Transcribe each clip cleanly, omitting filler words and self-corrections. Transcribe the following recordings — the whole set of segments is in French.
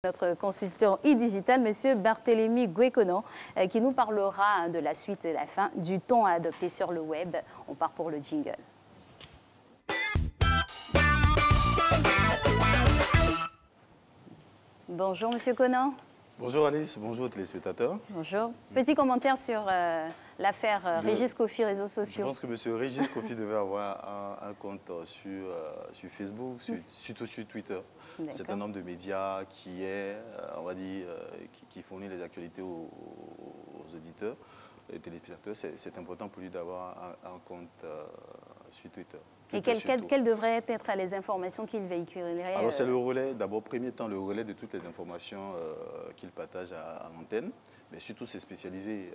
Notre consultant e-digital, M. Barthélémy Gouékonan, qui nous parlera de la suite et la fin du ton à adopter sur le web. On part pour le jingle. Bonjour M. Conan. Bonjour Alice, bonjour aux téléspectateurs. Bonjour. Petit commentaire sur l'affaire Régis Kofi, réseaux sociaux. Je pense que M. Régis Kofi devait avoir un compte sur Facebook, surtout sur Twitter. C'est un homme de médias qui est, on va dire, qui fournit les actualités aux auditeurs, les téléspectateurs. C'est important pour lui d'avoir un compte sur Twitter. Et quelles devraient être les informations qu'il véhiculerait? Alors c'est le relais, d'abord, premier temps, le relais de toutes les informations qu'il partage à l'antenne. Mais surtout, c'est spécialisé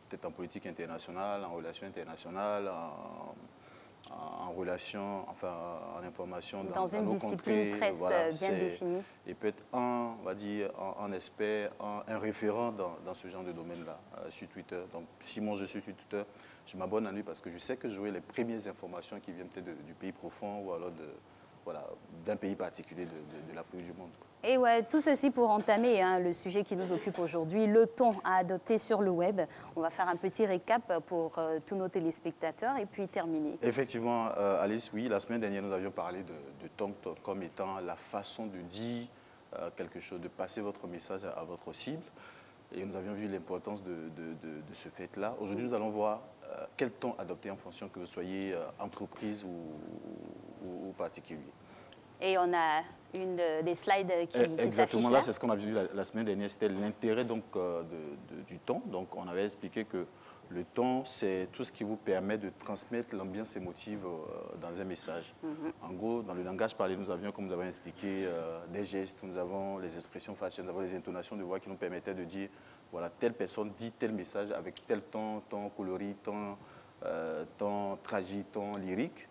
peut-être en politique internationale, en relations internationales, en relations, enfin en information dans une discipline presse voilà, bien définie. Et peut être on va dire, un expert, un référent dans ce genre de domaine-là, sur Twitter. Donc si moi je suis sur Twitter, je m'abonne à lui parce que je sais que j'aurai les premières informations qui viennent peut-être du pays profond ou alors d'un pays particulier de l'Afrique du monde. Et ouais, tout ceci pour entamer le sujet qui nous occupe aujourd'hui, le ton à adopter sur le web. On va faire un petit récap pour tous nos téléspectateurs et puis terminer. Effectivement, Alice, oui, la semaine dernière, nous avions parlé de ton comme étant la façon de dire quelque chose, de passer votre message à votre cible. Et nous avions vu l'importance de ce fait-là. Aujourd'hui, nous allons voir quel ton adopter en fonction que vous soyez entreprise ou particulier. Et on a une des slides qui s'affiche là. Exactement, là, c'est ce qu'on a vu la semaine dernière. C'était l'intérêt du ton. Donc, on avait expliqué que le ton, c'est tout ce qui vous permet de transmettre l'ambiance émotive dans un message. En gros, dans le langage parlé, nous avions, comme nous avons expliqué, des gestes, nous avons les expressions faciales, nous avons les intonations de voix qui nous permettaient de dire, voilà, telle personne dit tel message avec tel ton coloré, ton tragique, ton lyrique.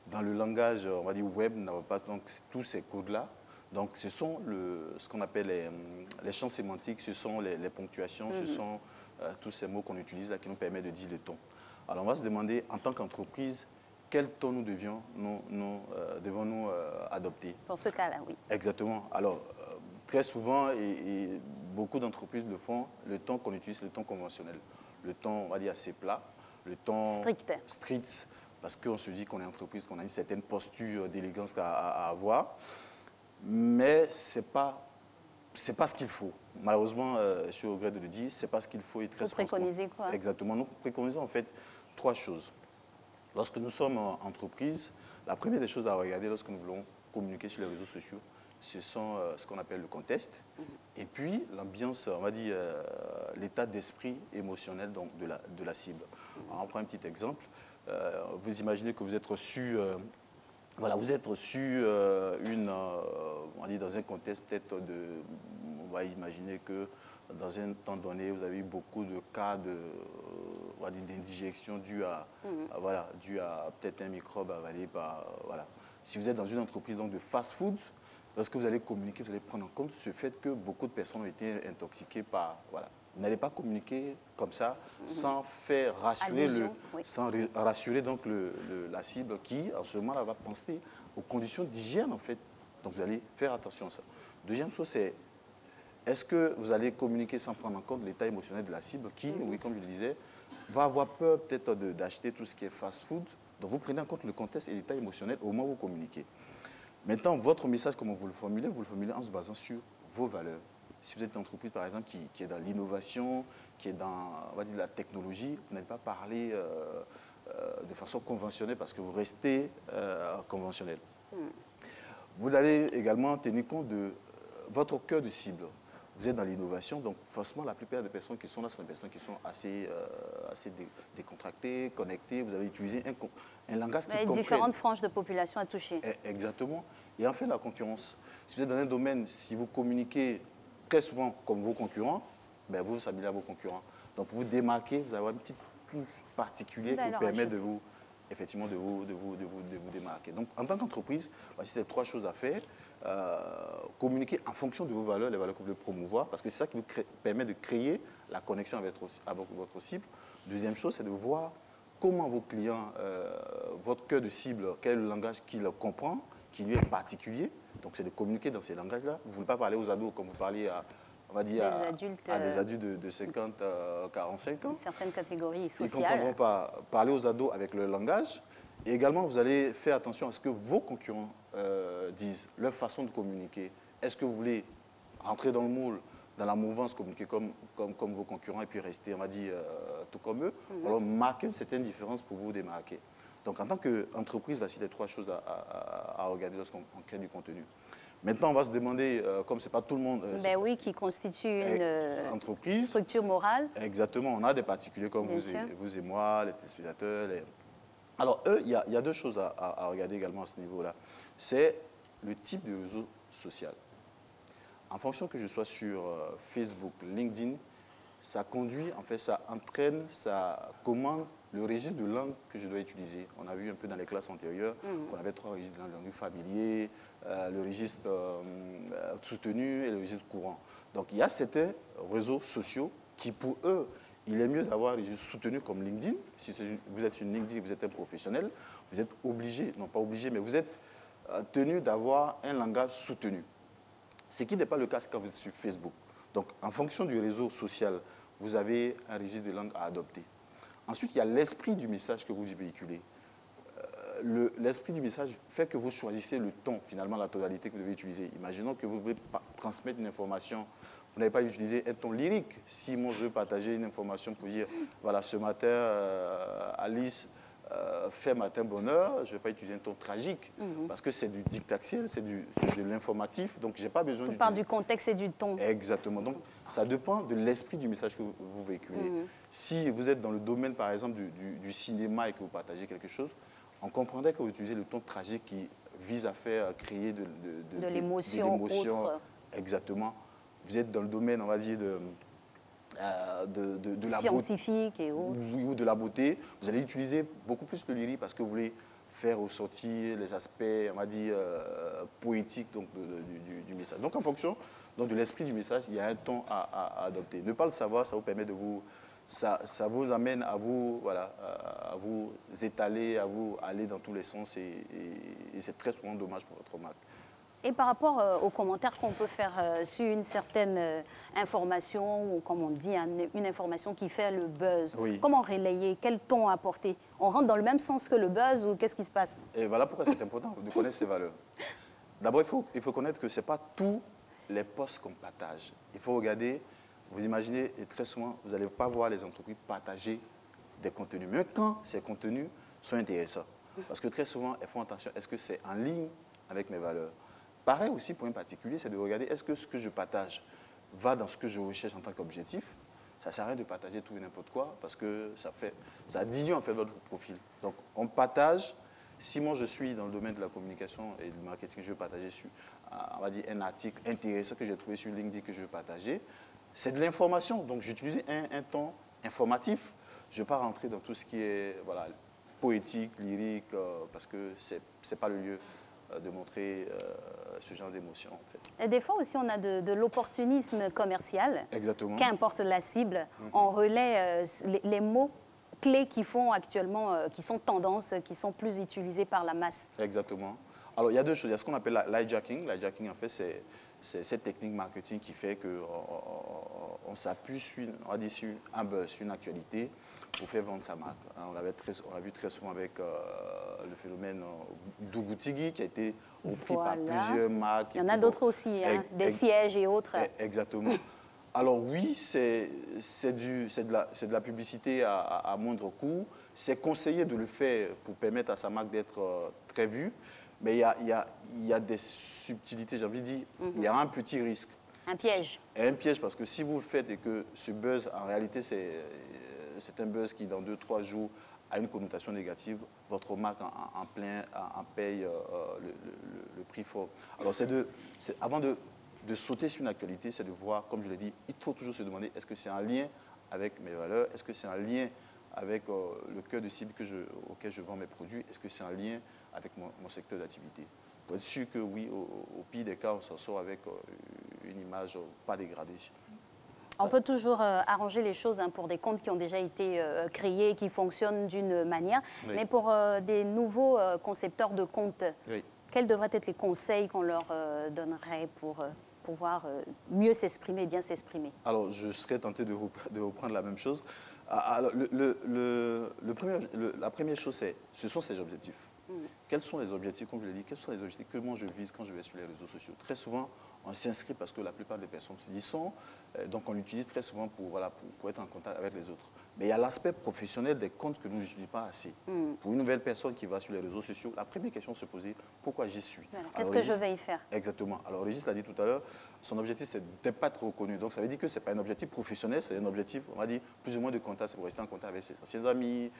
Dans le langage, on va dire web, n'a pas donc, tous ces codes-là. Donc, ce sont ce qu'on appelle les champs sémantiques, ce sont les ponctuations, ce sont tous ces mots qu'on utilise là qui nous permettent de dire le ton. Alors, on va se demander, en tant qu'entreprise, quel ton nous devons-nous adopter? Pour ce cas-là, oui. Exactement. Alors, très souvent, et beaucoup d'entreprises le font, le ton qu'on utilise, le ton conventionnel. Le ton, on va dire, assez plat. Le ton strict. Parce qu'on se dit qu'on est entreprise, qu'on a une certaine posture d'élégance à avoir. Mais ce n'est pas ce qu'il faut. Malheureusement, je suis au regret de le dire, ce n'est pas ce qu'il faut. Vous préconisez quoi? Exactement. Nous préconisons en fait trois choses. Lorsque nous sommes en entreprise, la première des choses à regarder lorsque nous voulons communiquer sur les réseaux sociaux, ce sont ce qu'on appelle le contexte. Et puis l'ambiance, on va dire l'état d'esprit émotionnel donc, de la cible. Alors, on prend un petit exemple. Vous imaginez que vous êtes reçu, voilà, vous êtes reçu on va dire dans un contexte peut-être on va imaginer que dans un temps donné, vous avez eu beaucoup de cas d'indigestion due à, voilà, dû à peut-être un microbe avalé par, voilà. Si vous êtes dans une entreprise donc, de fast-food, lorsque vous allez communiquer, vous allez prendre en compte ce fait que beaucoup de personnes ont été intoxiquées par, voilà. Vous n'allez pas communiquer comme ça sans faire rassurer, sans rassurer donc la cible qui, en ce moment-là, va penser aux conditions d'hygiène, en fait. Donc, vous allez faire attention à ça. Deuxième chose, c'est est-ce que vous allez communiquer sans prendre en compte l'état émotionnel de la cible qui, oui, comme je le disais, va avoir peur peut-être d'acheter tout ce qui est fast-food. Donc, vous prenez en compte le contexte et l'état émotionnel au moment où vous communiquez. Maintenant, votre message, comment vous le formulez en se basant sur vos valeurs. Si vous êtes une entreprise, par exemple, qui est dans l'innovation, qui est dans on va dire, la technologie, vous n'allez pas parler de façon conventionnelle parce que vous restez conventionnel. Vous allez également tenir compte de votre cœur de cible. Vous êtes dans l'innovation, donc forcément, la plupart des personnes qui sont là sont des personnes qui sont assez décontractées, connectées. Vous avez utilisé un langage qui comprenne. Différentes franges de population à toucher. Exactement. Et enfin, la concurrence. Si vous êtes dans un domaine, si vous communiquez très souvent comme vos concurrents, ben vous s'habillez à vos concurrents. Donc, pour vous démarquer, vous avez une petite touche particulière qui vous permet de vous, effectivement, de vous démarquer. Donc, en tant qu'entreprise, voici ces trois choses à faire. Communiquer en fonction de vos valeurs, les valeurs que vous voulez promouvoir, parce que c'est ça qui vous permet de créer la connexion avec votre cible. Deuxième chose, c'est de voir comment vos clients, votre cœur de cible, quel est le langage qu'il comprend, qui lui est particulier, Donc c'est de communiquer dans ces langages-là. Vous ne voulez pas parler aux ados comme vous parliez à, on va dire, à des adultes de 50, 45 ans. Certaines catégories sociales. Ils ne comprendront pas. Parler aux ados avec leur langage. Et également, vous allez faire attention à ce que vos concurrents disent, leur façon de communiquer. Est-ce que vous voulez rentrer dans le moule, dans la mouvance, communiquer comme vos concurrents et puis rester, on va dire, tout comme eux? Alors, marquer une certaine différence pour vous démarquer. Donc, en tant qu'entreprise, voici les trois choses à regarder lorsqu'on crée du contenu. Maintenant, on va se demander, comme ce n'est pas tout le monde... Ben oui, qui constitue une entreprise, structure morale. Exactement. On a des particuliers comme vous et moi, les téléspectateurs. Alors, eux, il y a deux choses à regarder également à ce niveau-là. C'est le type de réseau social. En fonction que je sois sur Facebook, LinkedIn, ça conduit, en fait, ça entraîne, ça commande le registre de langue que je dois utiliser. On a vu un peu dans les classes antérieures qu'on avait 3 registres de langue familier, le registre soutenu et le registre courant. Donc, il y a certains réseaux sociaux qui, pour eux, il est mieux d'avoir un registre soutenu comme LinkedIn. Si vous êtes sur LinkedIn, vous êtes un professionnel, vous êtes obligé, non pas obligé, mais vous êtes tenu d'avoir un langage soutenu. Ce qui n'est pas le cas quand vous êtes sur Facebook. Donc, en fonction du réseau social, vous avez un registre de langue à adopter. Ensuite, il y a l'esprit du message que vous véhiculez. L'esprit du message fait que vous choisissez le ton, finalement, la tonalité que vous devez utiliser. Imaginons que vous voulez transmettre une information, vous n'avez pas utilisé un ton lyrique. Si moi, je veux partager une information pour dire, voilà, ce matin, Alice fait matin bonheur, je ne vais pas utiliser un ton tragique, parce que c'est du dictaxiel, c'est de l'informatif, donc je n'ai pas besoin de... Tout part du contexte et du ton. Exactement. Donc, ça dépend de l'esprit du message que vous véhiculez. Si vous êtes dans le domaine, par exemple, du cinéma et que vous partagez quelque chose, on comprendrait que vous utilisez le ton tragique qui vise à faire créer de l'émotion. Exactement. Vous êtes dans le domaine, on va dire, de la scientifique et autres. Oui, ou de la beauté. Vous allez utiliser beaucoup plus le lyrique parce que vous voulez faire ressortir les aspects, on va dire, poétiques donc, du message. Donc, en fonction de l'esprit du message, il y a un ton à adopter. Ne pas le savoir, ça vous permet de vous... Ça vous amène à vous, voilà, à vous étaler, à vous aller dans tous les sens et c'est très souvent dommage pour votre marque. Et par rapport aux commentaires qu'on peut faire sur une certaine information, ou comme on dit, une information qui fait le buzz, comment relayer, quel ton apporter? On rentre dans le même sens que le buzz ou qu'est-ce qui se passe? Et voilà pourquoi c'est important de connaître ses valeurs. D'abord, il faut connaître que ce n'est pas tous les posts qu'on partage. Il faut regarder, vous imaginez, et très souvent, vous n'allez pas voir les entreprises partager des contenus. Mais quand ces contenus sont intéressants, parce que très souvent, elles font attention, est-ce que c'est en ligne avec mes valeurs? Pareil aussi pour un particulier, c'est de regarder est-ce que ce que je partage va dans ce que je recherche en tant qu'objectif. Ça ne sert à rien de partager tout et n'importe quoi parce que ça dilue en fait votre profil. Donc on partage, si moi je suis dans le domaine de la communication et du marketing, je veux partager sur, on va dire, un article intéressant que j'ai trouvé sur LinkedIn que je veux partager, c'est de l'information. Donc j'utilise un ton informatif. Je ne vais pas rentrer dans tout ce qui est voilà, poétique, lyrique, parce que ce n'est pas le lieu de montrer ce genre d'émotion. En fait. Et des fois aussi, on a de l'opportunisme commercial. Exactement. Qu'importe la cible, on relaie les mots clés qui font actuellement, qui sont tendance, qui sont plus utilisés par la masse. Exactement. Alors, il y a deux choses. Il y a ce qu'on appelle l'hijacking. L'hijacking, en fait, c'est cette technique marketing qui fait qu'on s'appuie sur un buzz, sur une actualité pour faire vendre sa marque. On l'a vu très souvent avec le phénomène Dougoutigui qui a été repris par plusieurs marques. Il y en a d'autres aussi, hein, des sièges et autres. Exactement. Alors oui, c'est de la publicité à moindre coût. C'est conseillé de le faire pour permettre à sa marque d'être très vue. Mais il y a des subtilités, j'ai envie de dire. Il y a un petit risque. Un piège. Un piège, parce que si vous le faites et que ce buzz, en réalité, c'est un buzz qui, dans 2-3 jours, a une connotation négative, votre marque en paye le prix fort. Alors, avant de sauter sur une actualité, c'est de voir, comme je l'ai dit, il faut toujours se demander, est-ce que c'est en lien avec mes valeurs? Est-ce que c'est en lien avec le cœur de cible auquel je vends mes produits? Est-ce que c'est en lien avec mon secteur d'activité? Pour être sûr que oui, au pire des cas, on s'en sort avec une image pas dégradée. On peut toujours arranger les choses pour des comptes qui ont déjà été créés, qui fonctionnent d'une manière. Oui. Mais pour des nouveaux concepteurs de comptes, quels devraient être les conseils qu'on leur donnerait pour pouvoir mieux s'exprimer, bien s'exprimer? Alors, je serais tenté de reprendre la même chose. Alors, la première chose, ce sont ces objectifs. Quels sont les objectifs, comme je l'ai dit, quels sont les objectifs que moi je vise quand je vais sur les réseaux sociaux? Très souvent, on s'inscrit parce que la plupart des personnes y sont, donc on l'utilise très souvent pour être en contact avec les autres. Mais il y a l'aspect professionnel des comptes que nous n'utilisons pas assez. Pour une nouvelle personne qui va sur les réseaux sociaux, la première question se poser, pourquoi j'y suis? Voilà. Qu'est-ce que je vais y faire? Exactement. Alors Régis l'a dit tout à l'heure, son objectif c'est de ne pas être reconnu. Donc ça veut dire que ce n'est pas un objectif professionnel, c'est un objectif, on va dire, plus ou moins de contact, c'est pour rester en contact avec ses amis,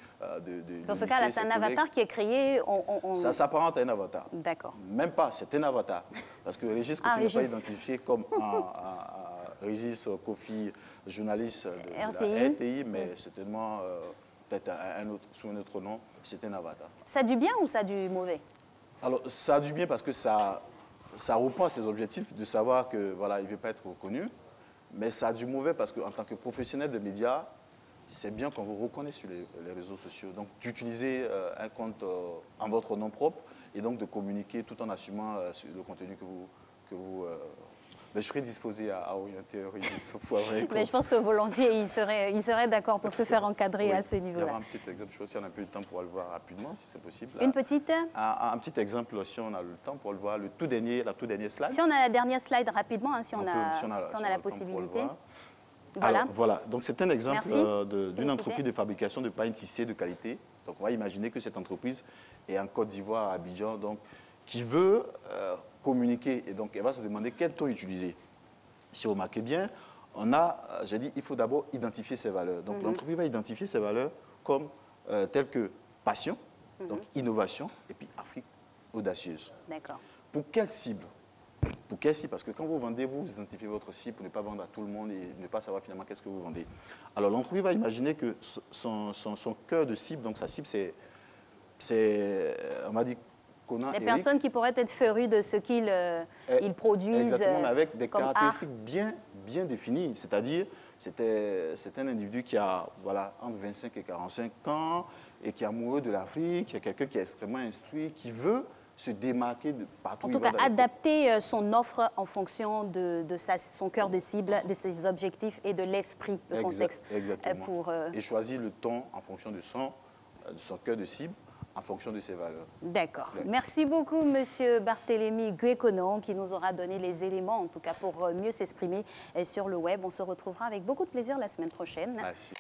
Dans ce cas-là, c'est un avatar qui est créé. Ça s'apparente à un avatar. D'accord. Même pas, c'est un avatar. Parce que Régis Kofi n'est pas identifié comme Régis Kofi, journaliste de la RTI, mais certainement peut-être sous un autre nom, c'est un avatar. Ça a du bien ou ça a du mauvais? Alors, ça a du bien parce que ça reprend à ses objectifs de savoir que voilà, il ne veut pas être reconnu, mais ça a du mauvais parce qu'en tant que professionnel des médias, c'est bien qu'on vous reconnaisse sur les réseaux sociaux. Donc, d'utiliser un compte en votre nom propre et donc de communiquer tout en assumant le contenu que vous mais je serais disposé à orienter Régis pour avoir un compte. Mais je pense que volontiers, il serait d'accord pour se faire encadrer à ce niveau-là. Il y aura un petit exemple, je sais si on a un peu de temps pour le voir rapidement, si c'est possible. Une petite? Un petit exemple, si on a le temps pour le voir, la toute dernière slide. Si on a la dernière slide rapidement, hein, si on a la possibilité. Voilà. Alors, voilà. Donc, c'est un exemple d'une entreprise de fabrication de pain tissé de qualité. Donc, on va imaginer que cette entreprise est en Côte d'Ivoire, à Abidjan, donc, qui veut communiquer. Et donc, elle va se demander quel ton utiliser. Si vous remarquez bien, j'ai dit, il faut d'abord identifier ses valeurs. Donc, l'entreprise va identifier ses valeurs comme telles que passion, donc innovation, et puis Afrique audacieuse. D'accord. Pour quelle cible? Pour quelle cible? Parce que quand vous vendez, vous identifiez votre cible pour ne pas vendre à tout le monde et ne pas savoir finalement qu'est-ce que vous vendez. Alors, l'entreprise va imaginer que son cœur de cible, donc sa cible, c'est on m'a dit, Conan, les personnes qui pourraient être férues de ce qu'ils produisent. Exactement, mais avec des caractéristiques bien définies. C'est-à-dire, c'est un individu qui a entre 25 et 45 ans et qui est amoureux de l'Afrique, qui est quelqu'un qui est extrêmement instruit, qui veut se démarquer de partout. En tout cas, adapter son offre en fonction de son cœur de cible, de ses objectifs et de l'esprit, le contexte. Exactement. Et choisir le ton en fonction de son cœur de cible, en fonction de ses valeurs. D'accord. Merci beaucoup, Monsieur Barthélémy Guéconon, qui nous aura donné les éléments, en tout cas, pour mieux s'exprimer sur le web. On se retrouvera avec beaucoup de plaisir la semaine prochaine. Merci.